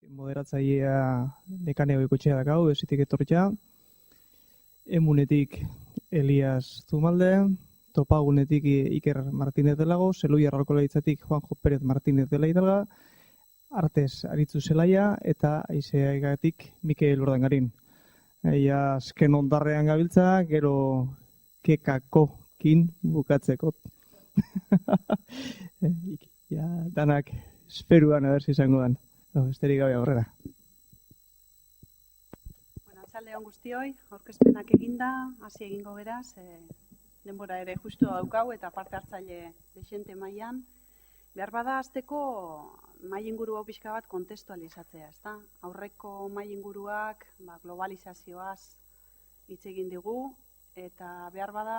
Moderatzailea Nekane Goikoetxea dakau, esitik etorria. Emunetik Elias Zumalde, Topagunetik Iker Martínez delago, Zeluia Ralkolaitzatik Juanjo Pérez Martínez dela idalga, Artes Aritzu Zelaia eta Aizeagatik Mikel Urdangarin. Ia azken ondarrean gabiltza, gero kekakokin bukatzeko. Ja, danak esperuan abersi izango dan. Besterik gabe aurrera. Arratsaldeon guztioi, aurkezpenak eginda, hasi egingo geraz, denbora ere justu daukau eta parte hartzaile dexente mailan. Behar bada hasteko mai inguru hau pixka bat kontestualizatzea, ezta? Aurreko mai inguruak globalizazioaz hitz egin digu eta behar bada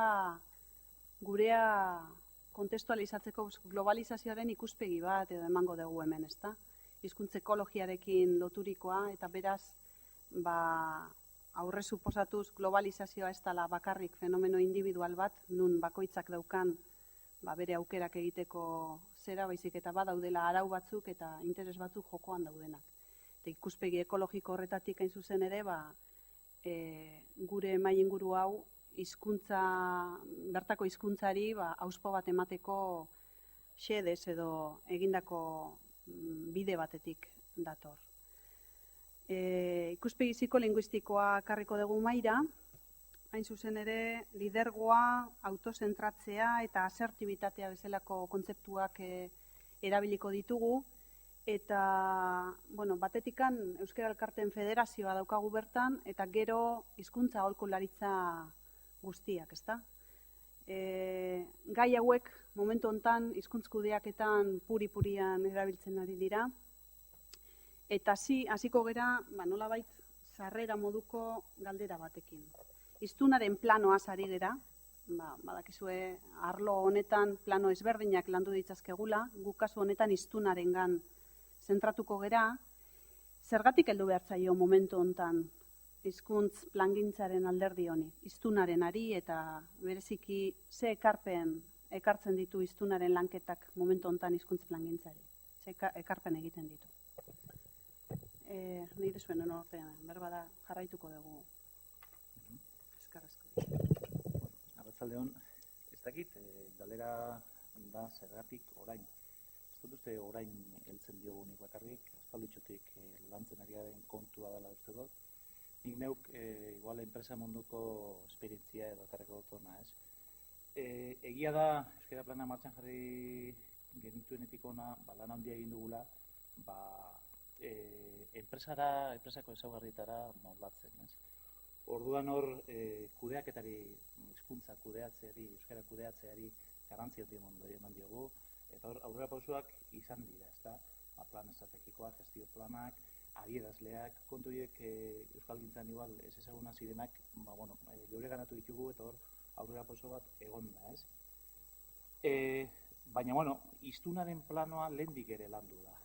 gurea kontestualizatzeko globalizazioaren ikuspegi bat edo emango dugu hemen, ezta? Hizkuntza ekologiarekin loturikoa eta beraz aurre suposatuz globalizazioa ez dela bakarrik fenomeno individual bat, nun bakoitzak daukan bere aukerak egiteko zera, baizik eta badaudela arau batzuk eta interes batzuk jokoan daudenak. Eta ikuspegi ekologiko horretatik hain zuzen ere, gure mai inguru hau bertako hizkuntzari hauspo bat emateko xedez edo egindako bide batetik dator. Ikuspegi psikolinguistikoa karriko dugu maira, hain zuzen ere lidergoa, autozentratzea eta asertibitatea bezalako kontzeptuak erabiliko ditugu. Eta, batetikan Euskara Elkarteen Federazioa daukagu bertan eta gero hizkuntza aholkularitza guztiak, ezta? Gai hauek momentu hontan hizkuntz kudeaketan puri-purian erabiltzen ari dira. Eta hasiko gera, nolabait sarrera moduko galdera batekin. Hiztunaren planoaz ari gera, badakizue arlo honetan plano ezberdinak landu ditzazkegula, guk kasu honetan hiztunarengan zentratuko gera. Zergatik heldu behar zaio momentu hontan hizkuntz plangintzaren alderdi honi, hiztunaren ari eta bereziki ze ekartzen ditu hiztunaren lanketak momentu hontan hizkuntz plangintzari, ze ekarpen egiten ditu. Nire zuen honortean, berbada jarraituko dugu. Eskerrezko. Arratsaldeon, ez dakit, galdera da zergatik orain. Ez dut uste orain heltzen diogunik bakarrik, aspalditxotik lantzen ari garen kontua dela uste dut. Nik neuk igual enpresa munduko esperientzia edo ekarreko dut ona, ez? Egia da, euskara plana martxan jarri genituenetik ona, lan handia egin dugula, enpresako ezaugarrietara moldatzen, ez? Orduan hor, kudeaketari, hizkuntza kudeatzeari, euskara kudeatzeari garrantzia eman diogu, eta hor aurrera pausoak izan dira, ezta? Plan estrategikoak, gestio planak, adierazleak, kontu horiek euskalgintzan igual ez ezaguna zirenak, geure ganatu ditugu eta hor aurrera pauso bat egon da, ez? Baina, hiztunaren planoa lehendik ere landu da.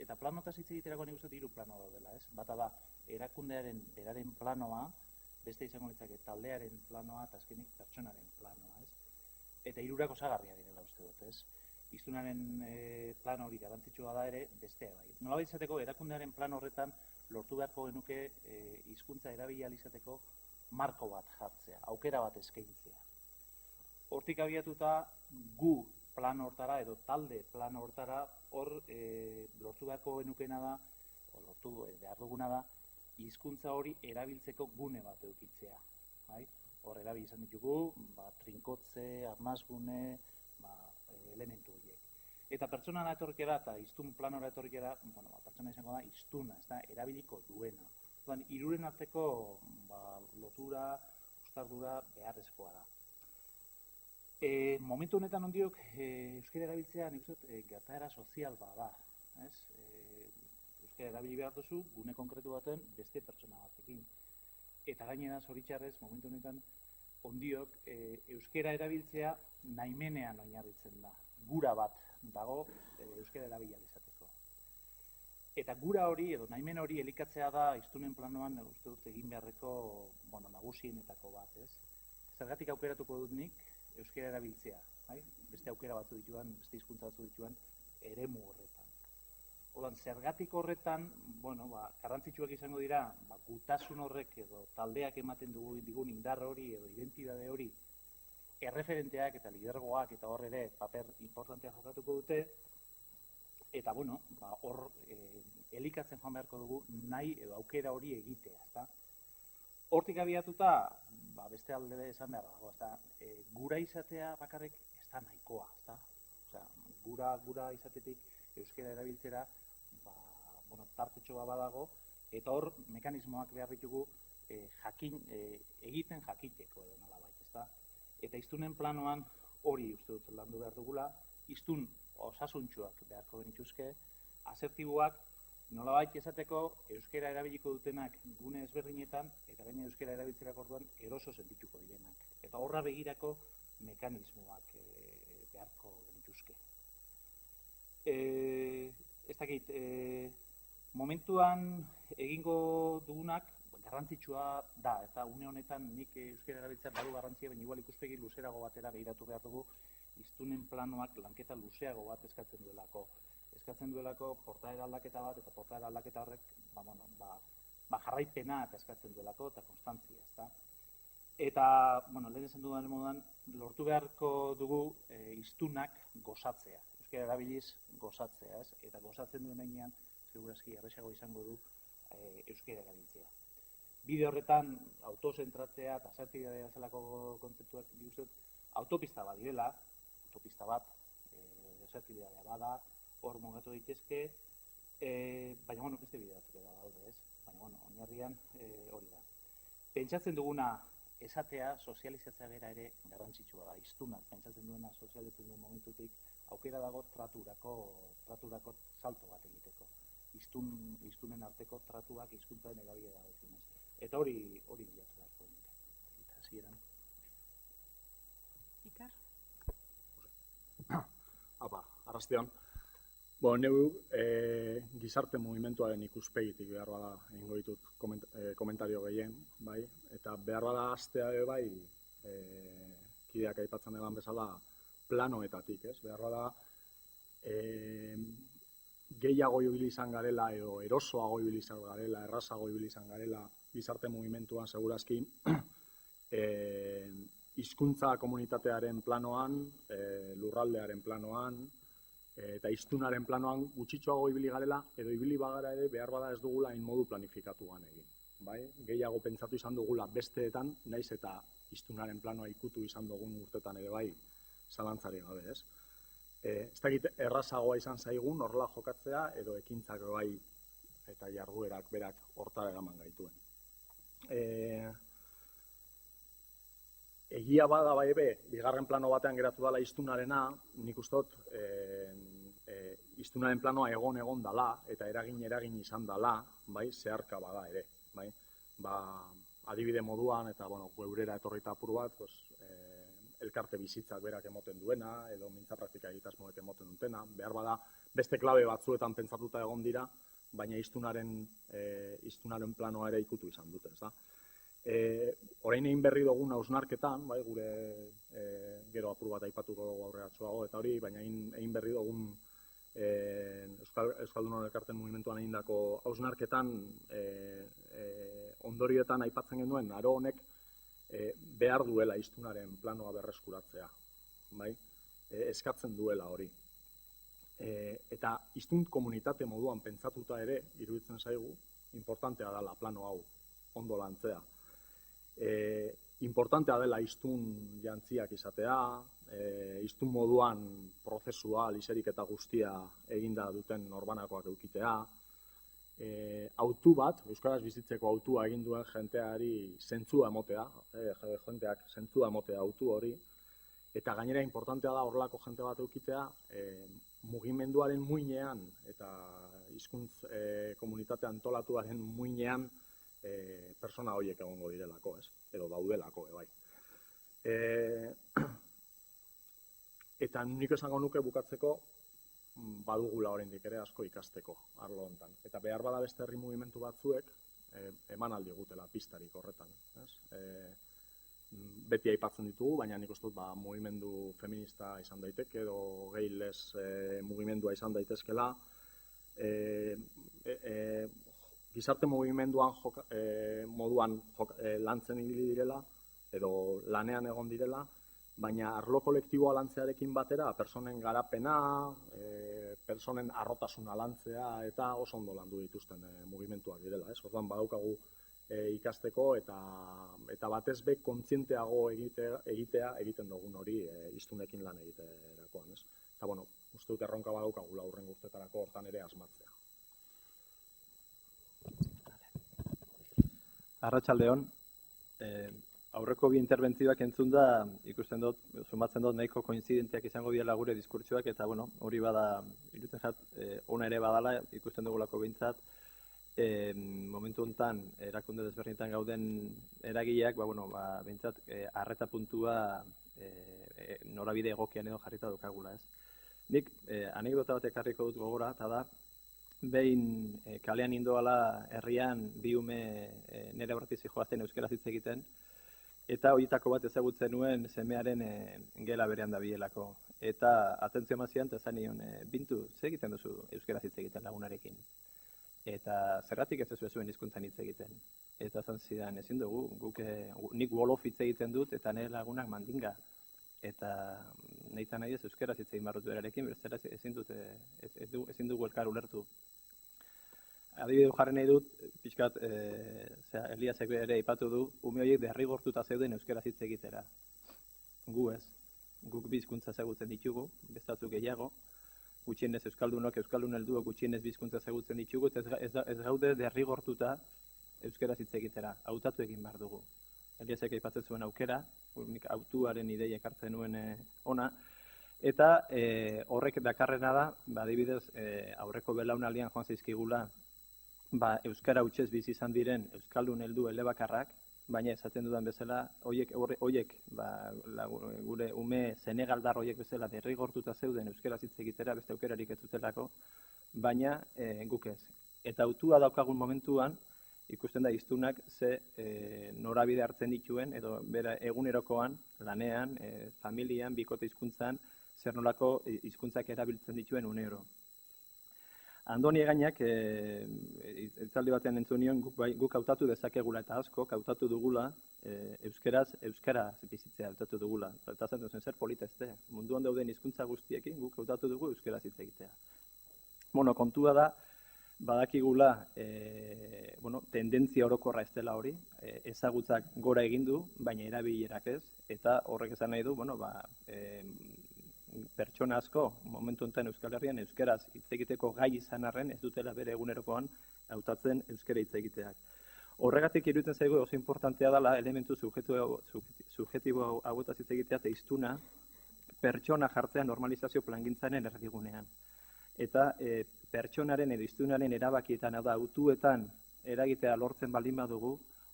Eta planotaz hitz egiterako nik uste hiru plano daudela, ez? Bata da, erakundearen beraren planoa, beste izango litzake taldearen planoa eta azkenik pertsonaren planoa, ez? Eta hirurak osagarria direla uste dut, ez? Hiztunaren plano hori garrantzitsua da ere, bestea bai. Nolabait izateko, erakundearen plano horretan lortu beharko genuke hizkuntza erabili ahal izateko marko bat jartzea, aukera bat eskaintzea. Hortik abiatuta gu plano hortara edo talde plano hortara hor lortu beharko genukena da, lortu behar duguna da, hizkuntza hori erabiltzeko gune bat edukitzea. Hor erabili izan ditugu, trinkotze, arnasgune, elementu horiek. Eta pertsonara etorrikera eta hiztun planora etorrikera, pertsona izango da hiztuna, erabiliko duena. Hiruren arteko lotura, uztardura beharrezkoa da. Momentu honetan ondiok euskara erabiltzea nik uste gertaera sozial bada. Euskara erabili behar duzu gune konkretu baten beste pertsona batekin. Eta gainera zoritxarrez momentu honetan ondiok euskara erabiltzea nahimenean oinarritzen da. Gura bat dago euskara erabili ahal izateko. Eta gura hori edo nahimen hori elikatzea da hiztunen planoan uste dut egin beharreko nagusienetako bat, ez? Zergatik aukeratuko dut nik euskara erabiltzea, beste aukera batzu dituan, beste hizkuntza batzu dituan eremu horretan. Orduan, zergatik horretan, bueno, garrantzitsuak izango dira, gutasun horrek edo taldeak ematen digun indar hori edo identitate hori erreferenteak eta lidergoak eta hor ere paper importantea jokatuko dute, eta, bueno, hor elikatzen joan beharko dugu nahi edo aukera hori egitea, ezta? Hortik abiatuta, beste alde esan behar dago, ezta? Gura izatea bakarrik ez da nahikoa, ezta? Gura izatetik euskara erabiltzera, tartetxo bat badago, eta hor mekanismoak behar ditugu egiten jakiteko edo nolabait, ezta? Eta hiztunen planoan hori uste dut landu behar dugula, hiztun osasuntsuak beharko genituzke, asertiboak nolabait esateko euskara erabiliko dutenak gune ezberdinetan eta gaina euskara erabiltzerak orduan eroso sentituko direnak. Eta horra begirako mekanismoak beharko genituzke. Ez dakit, momentuan egingo dugunak garrantzitsua da, eta une honetan nik euskara erabiltzea badu garrantzia, baina igual ikuspegi luzerago batera begiratu behar dugu, hiztunen planoak lanketa luzeago bat eskatzen duelako. Eskatzen duelako portaera aldaketa bat, eta portaera aldaketa horrek jarraipena eta eskatzen duelako, eta konstantzia, ezta? Eta, lehen esan dudan moduan, lortu beharko dugu hiztunak gozatzea. Euskara erabiliz gozatzea, ez? Eta gozatzen duen heinean, segurazki erresago izango du euskara erabiltzea. Bide horretan, autozentratzea eta asertibidadea zelako kontzeptuak diguzut, autopista bat direla, autopista bat, asertibidadea bada, hor mugatu daitezke, baina, beste bide batzuk da daude, ez? Baina, oinarrian hori da. Pentsatzen duguna esatea, sozializatzea bera ere garrantzitsua da. Hiztunak pentsatzen duena sozializatzen duen momentutik aukera dago traturako salto bat egiteko. Hiztunen arteko tratuak hizkuntzaren erabilera dagoenez. Eta hori bilatu beharko nuke. Eta hasieran. Ikar? Arrastian. Neu gizarte mugimenduaren ikuspegitik behar bada egingo ditut komentario gehien, bai? Eta behar bada hastea ere bai, kideak aipatzen eban bezala planoetatik, ez? Behar bada gehiago ibili izan garela edo erosoago ibili izan garela, errazago ibili izan garela gizarte mugimenduan segurazki hizkuntza komunitatearen planoan, lurraldearen planoan, eta hiztunaren planoan gutxitxoago ibili garela, edo ibili bagara ere behar bada ez dugula hain modu planifikatuan egin. Bai? Gehiago pentsatu izan dugula besteetan, naiz eta hiztunaren planoa ikutu izan dugun urtetan ere bai, zalantzari gabe, ez? Ez dakit errazagoa izan zaigun horrela jokatzea, edo ekintzak bai eta jarduerak berak hortara eraman gaituen. Egia bada bai be, bigarren plano batean geratu dela hiztunarena, nik uste dut hiztunaren planoa egon dala, eta eragin izan dala, bai, zeharka bada ere, bai. Adibide moduan, eta, geurera etorrita apur bat, elkarte bizitzak berak emoten duena, edo mintza praktika egitasmoek emoten dutena, behar bada beste klabe batzuetan pentsatuta egon dira, baina hiztunaren planoa ere ikutu izan dute, ez da. Orain egin berri dugun hausnarketan, bai, gure gero apur bat aipatuko dugu aurreratsuago, eta hori, baina egin berri dugun Euskaldunon elkarten mugimenduan egindako hausnarketan ondorioetan aipatzen genuen, aro honek behar duela hiztunaren planoa berreskuratzea, bai? Eskatzen duela hori. Eta hiztun komunitate moduan pentsatuta ere, iruditzen zaigu, importantea dela plano hau ondo lantzea. Importantea dela hiztun jantziak izatea, hiztun moduan prozesua, liserik eta guztia eginda duten norbanakoak eukitea, autu bat, euskaraz bizitzeko autua egin duen jenteari zentzua emotea, jenteak zentzua emotea autu hori, eta gainera importantea da horrelako jente bat eukitea, mugimenduaren muinean eta hizkuntz komunitate antolatuaren muinean persona horiek egongo direlako, ez? Edo daudelako, bai. Eta nik esango nuke bukatzeko badugula oraindik ere asko ikasteko arlo hontan. Eta behar bada beste herri mugimendu batzuek eman aldi gutela pistarik horretan, ez? Beti aipatzen ditugu, baina nik uste dut mugimendu feminista izan daiteke edo gay-less mugimendua izan daitezkela, gizarte mugimenduan lantzen ibili direla, edo lanean egon direla, baina arlo kolektiboa lantzearekin batera, personen garapena, personen arrotasuna lantzea, eta oso ondo landu dituzten mugimenduak direla. Orduan badaukagu ikasteko, eta batez be kontzienteago egitea egiten dugun hori hiztunekin lan egiterakoan. Eta, uste dut erronka badaukagula hurrengo urtetarako hortan ere asmatzea. Arratsaldeon, aurreko bi interbentzioak entzun da, ikusten dut, sumatzen dut nahiko koinzidenteak izango diela gure diskurtsoak, eta hori bada, iruditzen zait, ona ere badala, ikusten dugulako behintzat, momentu honetan, erakunde desberdinetan gauden eragileak, behintzat, arreta puntua norabide egokian edo jarrita dukagula, ez? Nik anekdota bat ekarriko dut gogora, eta da, behin kalean indoala herrian bi ume nire aurretik zijoazten euskaraz hitz egiten, eta horietako bat ezagutzen nuen semearen gela berean dabilelako. Eta atentzio mazian, eta zan nion, Bintu, ze egiten duzu euskaraz hitz egiten lagunarekin? Eta zergatik ez zuen hizkuntzan hitz egiten. Eta zan zidan, ezin dugu, nik wolof hitz egiten dut, eta nire lagunak mandinga. Eta nahitan nahi ez euskaraz hitz egin barrutu erarekin, bestela ezin dugu elkar ulertu. Adibide jarri nahi dut, pixkat, Eliasek ere aipatu du, ume horiek derrigortuta zeuden euskaraz hitz egitera. Gu ez, guk bi hizkuntza ezagutzen ditugu, bestatzuk gehiago, gutxienez euskaldunok, euskaldun helduok gutxienez bi hizkuntza ezagutzen ditugu, eta ez gaude derrigortuta euskaraz hitz egitera, hautatu egin behar dugu. Eliasek aipatzen zuen aukera, nik hautuaren ideia ekartzen nuen ona, eta horrek dakarrena da, adibidez, aurreko belaunaldian joan zaizkigula, euskara hutsez bizi izan diren euskaldun heldu elebakarrak, baina esaten dudan bezala, horiek gure ume senegaldar horiek bezala derrigortuta zeuden euskaraz hitz egitera, beste aukerarik ez zutelako, baina guk ez. Eta hautua daukagun momentuan, ikusten da hiztunak ze norabide hartzen dituen, edo bera egunerokoan, lanean, familian, bikote hizkuntzan, zer nolako hizkuntzak erabiltzen dituen unero. Andoni Egainak, itzaldi batean entzun nion, guk hautatu dezakegula eta asko, hautatu dugula, euskara bizitzea hautatu dugula. Eta zen duzen zer polita ezte, munduan dauden hizkuntza guztiekin, guk hautatu dugu euskara hitz egitea. Kontua da, badakigula, tendentzia orokorra ez dela hori, ezagutzak gora egin du, baina erabilerak ez, eta horrek esan nahi du, pertsona asko, momentu honetan Euskal Herrian euskaraz hitz egiteko gai izan arren, ez dutela bere egunerokoan hautatzen euskara hitz egiteak. Horregatik iruditzen zaigu oso importantea dela elementu subjektibo hauetaz hitz egitea eta hiztuna pertsona jartzea normalizazio plangintzaren erdigunean. Eta pertsonaren edo hiztunaren erabakietan, da hautuetan eragitea lortzen baldin badugu,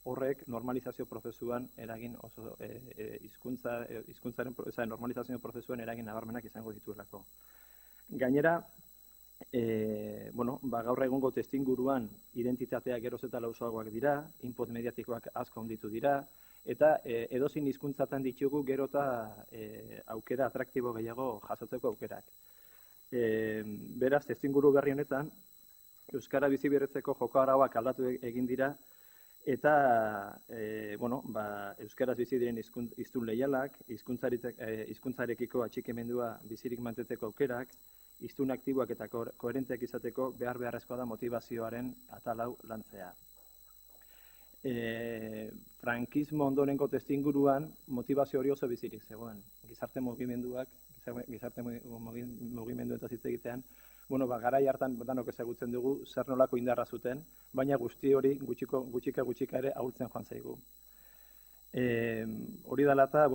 horrek normalizazio prozesuan eragin oso hizkuntzaren normalizazio prozesuan eragin nabarmenak izango dituelako. Gainera, gaur egungo testuinguruan identitateak geroz eta lausoagoak dira, input mediatikoak asko handitu dira, eta edozein hizkuntzatan ditugu gero eta aukera atraktibo gehiago jasotzeko aukerak. Beraz, testuinguru berri honetan, euskara bizi berritzeko joko arauak aldatu egin dira, eta euskaraz bizi diren hiztun leialak, hizkuntzarekiko atxikimendua bizirik mantentzeko aukerak, hiztun aktiboak eta koherenteak izateko beharrezkoa da motivazioaren atalau lantzea. Frankismo ondorengo testuinguruan motivazio hori oso bizirik zegoen. Gizarte mugimenduetaz hitz egitean, garai hartan danok ezagutzen dugu zer nolako indarra zuten, baina guzti hori gutxika ere ahultzen joan zaigu. Hori dela eta,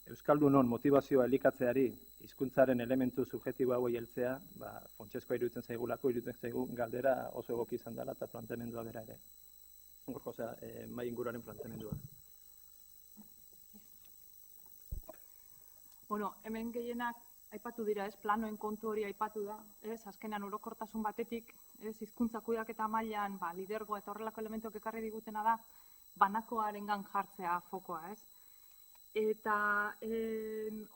Euskaldunon motivazioa elikatzeari hizkuntzaren elementu subjektibo hauei heltzea, funtsezkoa iruditzen zaigu galdera oso egoki izan dela eta planteamendua bera ere. Gorko, mai inguruaren planteamendua. Hemen gehienak aipatu dira, planoen kontu hori aipatu da, azkenean orokortasun batetik, hizkuntza kudeaketa mailan, lidergo eta horrelako elementuak ekarri digutena da, banakoarengan jartzea fokoa, Eta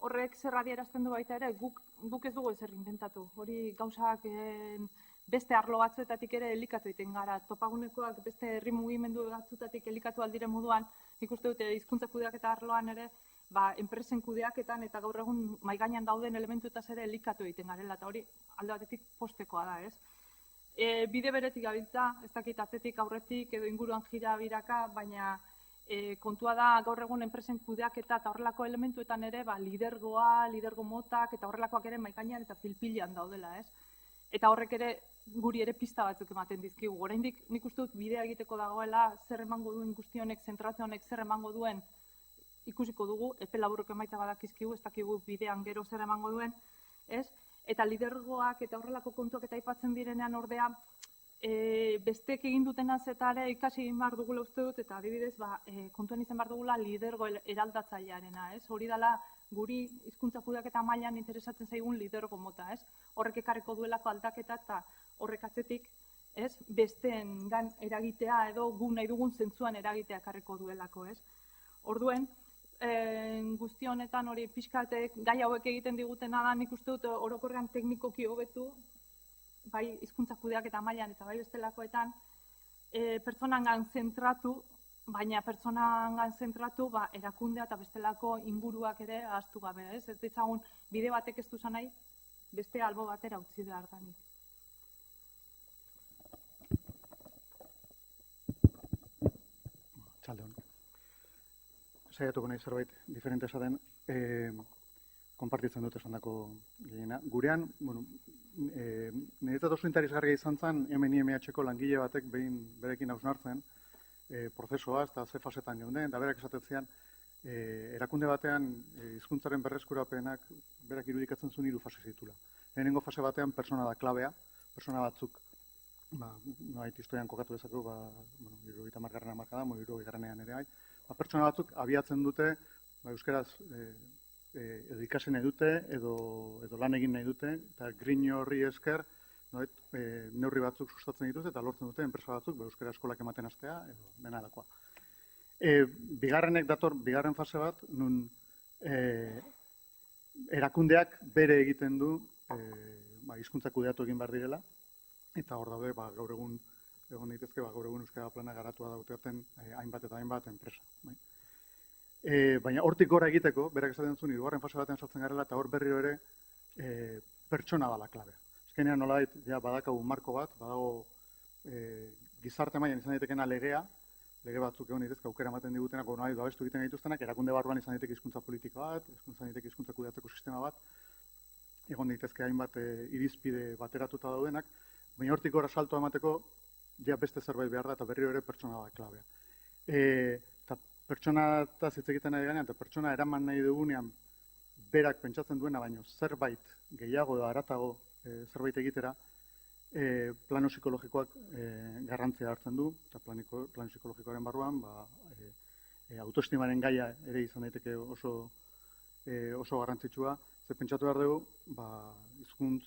horrek zer adierazten du baita ere, guk ez dugu ezer inventatu. Hori gauzak beste arlo batzuetatik ere elikatu egiten gara. Topagunekoak beste herri mugimendu batzutatik elikatu aldiren moduan, nik uste dute hizkuntza kudeaketa arloan ere, enpresen kudeaketan eta gaur egun maigainan dauden elementuetaz ere elikatu egiten garela, eta hori alde batetik postekoa da, ez? Bide beretik gabiltza, ez dakit atzetik aurretik edo inguruan jira biraka, baina kontua da gaur egun enpresen kudeaketa eta horrelako elementuetan ere lidergo motak eta horrelakoak ere maigainan eta pilpilean daudela, ez? Eta horrek ere guri ere pista batzuk ematen dizkigu. Oraindik nik uste dut bidea egiteko dagoela, zer emango duen guzti honek, zentratze honek zer emango duen ikusiko dugu, epe laburreko emaitza badakizkigu, ez dakigu bidean gero zer emango duen, ez? Eta lidergoak eta horrelako kontuak eta aipatzen direnean ordea, besteek egin dutenaz eta ere ikasi egin behar dugula uste dut, eta adibidez, kontuan izan behar dugula lidergo eraldatzailearena, ez? Hori dela guri hizkuntza kudeaketa mailan interesatzen zaigun lidergo mota, ez? Horrek ekarriko duelako aldaketa eta horrek atzetik, ez? Besteengan eragitea edo gu nahi dugun zentzuan eragitea ekarriko duelako, ez? Orduen, guzti honetan hori pixkatek gai hauek egiten digutena da, nik uste dut orokorrean teknikoki hobetu, bai hizkuntza kudeaketa mailan eta bai bestelakoetan, pertsonangan zentratu, baina pertsonangan zentratu erakundea eta bestelako inguruak ere ahaztu gabe, ez? Ez ditzagun bide batek ez duzan nahi, beste albo batera utzi behar danik. Txaldeon. Saiatuko nahi zerbait diferente esaten, konpartitzen dut esandako gehiena. Gurean, niretzat oso interesgarria izan zen, hemen IMH-ko langile batek behin berekin hausnartzen, prozesua, eta ze fasetan geunden, eta berak esaten zian, erakunde batean hizkuntzaren berreskurapenak berak irudikatzen zuen 3 fase zitula. Lehenengo fase batean pertsona da klabea, pertsona batzuk, noait historian kokatu dezakegu, 70. hamarkadan, 70. ere pertsona batzuk abiatzen dute, euskaraz edo ikasi nahi dute, edo lan egin nahi dute, eta grin horri esker, neurri batzuk sustatzen dituzte, eta lortzen dute enpresa batzuk, euskara eskolak ematen hastea, edo dena dakoa. Bigarrenek dator, bigarren fase bat, nun erakundeak bere egiten du, hizkuntza kudeatu egin behar direla, eta hor daude, gaur egun daitezke, gaur egun euskara plana garatua dauteaten hainbat eta hainbat enpresa. Baina hortik gora egiteko, berak esaten zuen, 2. fase batean sartzen garela, eta hor berriro ere pertsona dala klabea. Azkenean nolabait, badakagu marko bat, badago gizarte mailan izan daitekena legea, lege batzuk egon daitezke aukera ematen digutenak, nolabait babestu egiten gaituztenak, erakunde barruan izan daiteke hizkuntza politika bat, izan daiteke hizkuntza kudeatzeko sistema bat, egon daitezke hainbat irizpide bateratuta daudenak, baina hortik gora salto emateko, beste zerbait behar da, eta berriro ere pertsona da klabea. Eta pertsona eta hitz egiten nahi ganean, eta pertsona eraman nahi dugunean berak pentsatzen duena, baino zerbait gehiago edo haratago zerbait egitera, plano psikologikoak garrantzia hartzen du, eta plano psikologikoaren barruan, autoestimaren gaia ere izan daiteke oso garrantzitsua, ze pentsatu behar dugu, hizkuntz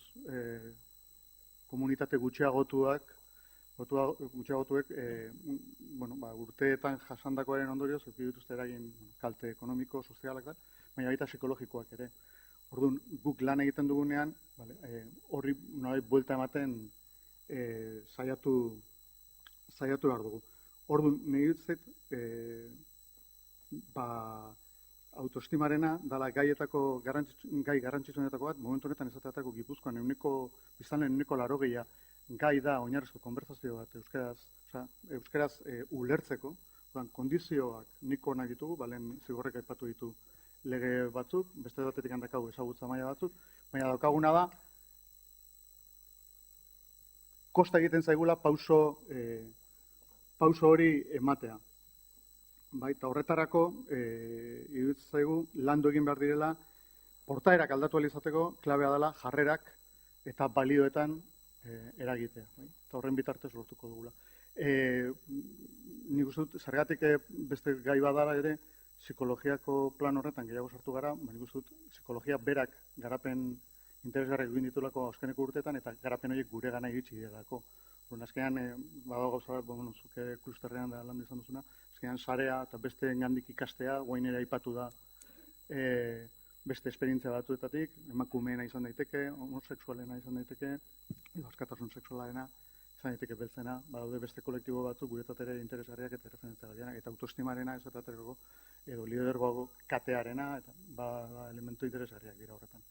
komunitate gutxiagotuek urteetan jasandakoaren ondorioz eduki dituzte eragin kalte ekonomiko, sozialak, baina baita psikologikoak ere. Orduan, guk lan egiten dugunean, horri nolabait buelta ematen saiatu behar dugu. Orduan, nire zait, autoestimarena dela gai garrantzitsuenetako bat, momentu honetan ezateatako Gipuzkoan biztanleen 80% gai da oinarrizko konbertsazio bat euskaraz ulertzeko, kondizioak niko onak ditugu, balen zigorrek aipatu ditu lege batzuk, beste batetik handakagu ezagutza maila batzuk, baina daukaguna da, kosta egiten zaigula pauso hori ematea. Eta horretarako, iruditzen zaigu, landu egin behar direla, portaerak aldatu ahal izateko, klabea dela jarrerak eta balioetan eragitea. Eta horren bitartez lortuko dugula. Nik uste dut, zergatik beste gai badala ere, psikologiako plan horretan gehiago sartu gara, nik uste dut, psikologia berak garapen interesgarriak egin ditulako azkeneko urteetan, eta garapen horiek gure gana iritsi direlako. Azkenean, badago gauza bat, zuke klusterrean da lan izan duzuna, azkenean sarea eta beste engandik ikastea, guain ere aipatu da beste esperientzia batzuetatik, emakumeena izan daiteke, homosexualena izan daiteke, edo askatasun sexualena izan daiteke beltzena, badaude beste kolektibo batzuk guretzat ere interesgarriak eta referentzialak, eta autoestimarena esaterako edo lidergo katearena, eta elementu interesgarriak dira horretan.